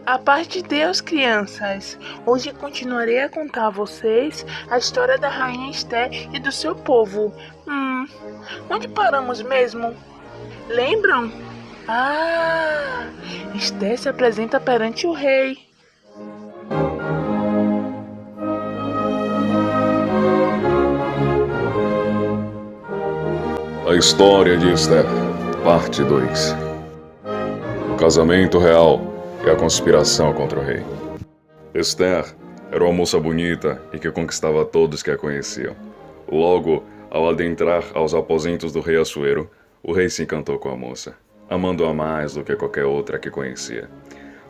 A paz de Deus, crianças! Hoje continuarei a contar a vocês a história da rainha Esther e do seu povo. Onde paramos mesmo? Lembram? Esther se apresenta perante o rei. A história de Esther, parte 2. O casamento real e a conspiração contra o rei. Esther era uma moça bonita e que conquistava todos que a conheciam. Logo, ao adentrar aos aposentos do rei Assuero, o rei se encantou com a moça, amando-a mais do que qualquer outra que conhecia.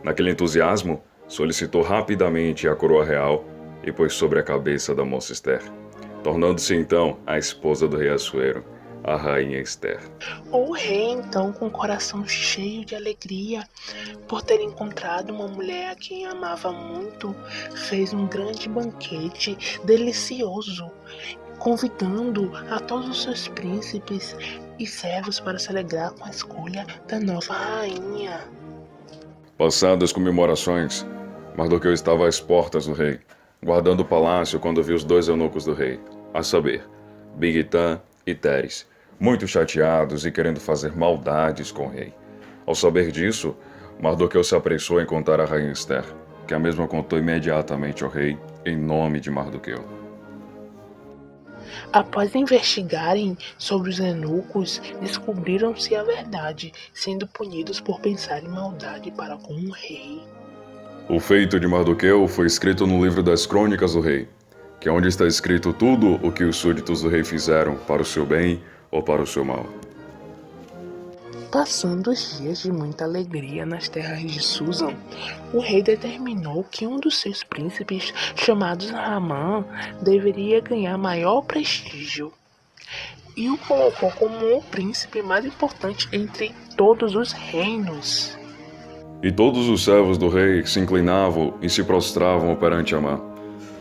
Naquele entusiasmo, solicitou rapidamente a coroa real e pôs sobre a cabeça da moça Esther, tornando-se então a esposa do rei Assuero, a rainha Esther. O rei, então, com o coração cheio de alegria por ter encontrado uma mulher a quem amava muito, fez um grande banquete delicioso, convidando a todos os seus príncipes e servos para se alegrar com a escolha da nova rainha. Passadas as comemorações, Mardoqueu estava às portas do rei, guardando o palácio quando viu os 2 eunucos do rei, a saber, Bigtã e Teres, muito chateados e querendo fazer maldades com o rei. Ao saber disso, Mardoqueu se apressou em contar a rainha Esther, que a mesma contou imediatamente ao rei, em nome de Mardoqueu. Após investigarem sobre os eunucos, descobriram-se a verdade, sendo punidos por pensar em maldade para com o rei. O feito de Mardoqueu foi escrito no livro das Crônicas do Rei, que é onde está escrito tudo o que os súditos do rei fizeram para o seu bem ou para o seu mal. Passando os dias de muita alegria nas terras de Susan, o rei determinou que um dos seus príncipes, chamado Ramã, deveria ganhar maior prestígio e o colocou como o príncipe mais importante entre todos os reinos. E todos os servos do rei se inclinavam e se prostravam perante Amã,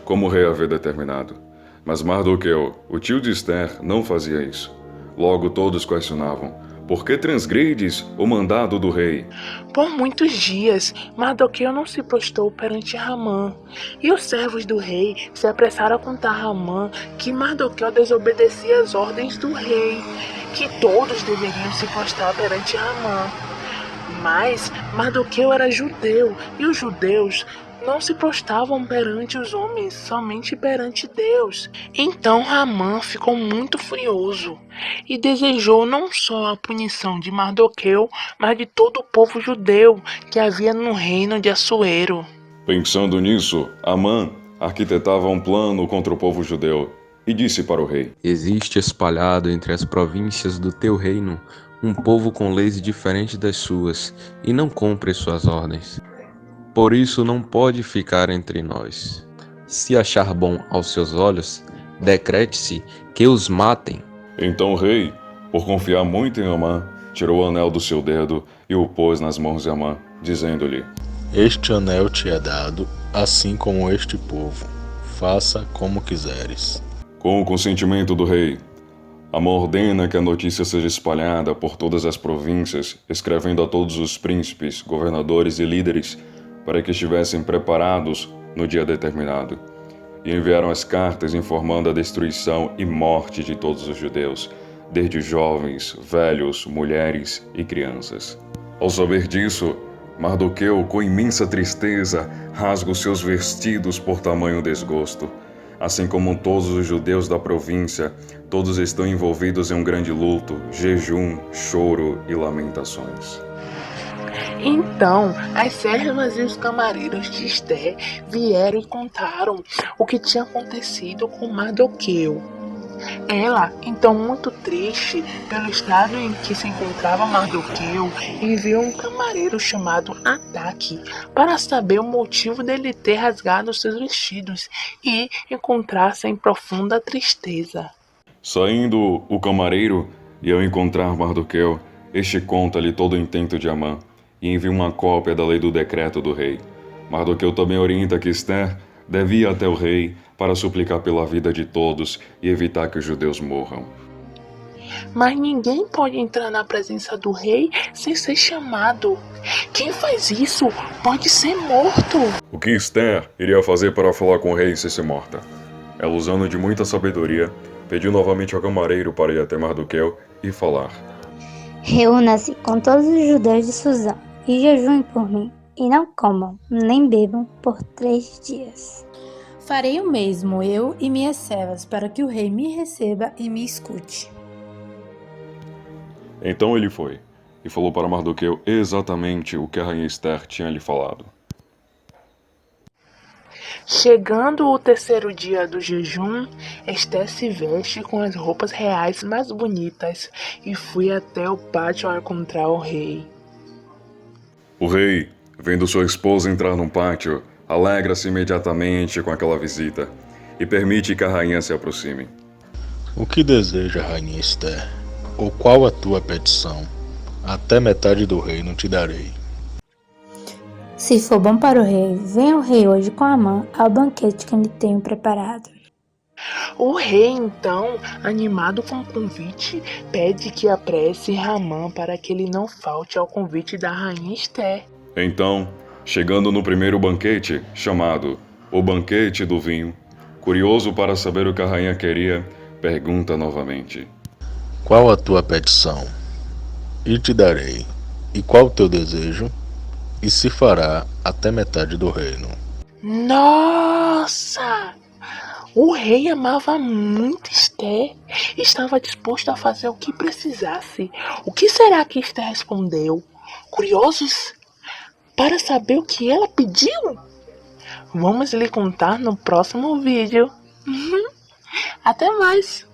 como o rei havia determinado. Mas Mardoqueu, o tio de Esther, não fazia isso. Logo todos questionavam: por que transgredes o mandado do rei? Por muitos dias, Mardoqueu não se prostrou perante Ramã, e os servos do rei se apressaram a contar a Ramã que Mardoqueu desobedecia às ordens do rei, que todos deveriam se prostrar perante Ramã. Mas Mardoqueu era judeu, e os judeus não se prostravam perante os homens, somente perante Deus. Então Ramã ficou muito furioso e desejou não só a punição de Mardoqueu, mas de todo o povo judeu que havia no reino de Assuero. Pensando nisso, Amã arquitetava um plano contra o povo judeu e disse para o rei: existe espalhado entre as províncias do teu reino um povo com leis diferentes das suas e não cumpre suas ordens. Por isso não pode ficar entre nós. Se achar bom aos seus olhos, decrete-se que os matem. Então o rei, por confiar muito em Amã, tirou o anel do seu dedo e o pôs nas mãos de Amã, dizendo-lhe: este anel te é dado, assim como este povo. Faça como quiseres. Com o consentimento do rei, Amã ordena que a notícia seja espalhada por todas as províncias, escrevendo a todos os príncipes, governadores e líderes para que estivessem preparados no dia determinado. E enviaram as cartas informando a destruição e morte de todos os judeus, desde jovens, velhos, mulheres e crianças. Ao saber disso, Mardoqueu, com imensa tristeza, rasga os seus vestidos por tamanho desgosto. Assim como todos os judeus da província, todos estão envolvidos em um grande luto, jejum, choro e lamentações. Então, as servas e os camareiros de Esther vieram e contaram o que tinha acontecido com Mardoqueu. Ela, então muito triste pelo estado em que se encontrava Mardoqueu, enviou um camareiro chamado Ataque para saber o motivo dele ter rasgado seus vestidos e encontrar-se em profunda tristeza. Saindo o camareiro e ao encontrar Mardoqueu, este conta-lhe todo o intento de Amã e envia uma cópia da lei do decreto do rei. Mardoqueu também orienta que Esther deve ir até o rei para suplicar pela vida de todos e evitar que os judeus morram. Mas ninguém pode entrar na presença do rei sem ser chamado. Quem faz isso pode ser morto. O que Esther iria fazer para falar com o rei sem ser morta? Ela, usando de muita sabedoria, pediu novamente ao camareiro para ir até Mardoqueu e falar. Reúna-se com todos os judeus de Suzã e jejuem por mim, e não comam, nem bebam por 3 dias. Farei o mesmo, eu e minhas servas, para que o rei me receba e me escute. Então ele foi, e falou para Mardoqueu exatamente o que a rainha Esther tinha lhe falado. Chegando o 3º dia do jejum, Esther se veste com as roupas reais mais bonitas e foi até o pátio ao encontrar o rei. O rei, vendo sua esposa entrar no pátio, alegra-se imediatamente com aquela visita e permite que a rainha se aproxime. O que deseja, rainha Esther? Ou qual a tua petição? Até metade do reino te darei. Se for bom para o rei, venha o rei hoje com Amã ao banquete que lhe tenho preparado. O rei, então, animado com o convite, pede que apresse Ramã para que ele não falte ao convite da rainha Esther. Então, chegando no primeiro banquete, chamado o Banquete do Vinho, curioso para saber o que a rainha queria, pergunta novamente. Qual a tua petição? E te darei. E qual o teu desejo? E se fará até metade do reino. Nossa! O rei amava muito Esther e estava disposto a fazer o que precisasse. O que será que Esther respondeu? Curiosos para saber o que ela pediu? Vamos lhe contar no próximo vídeo. Até mais!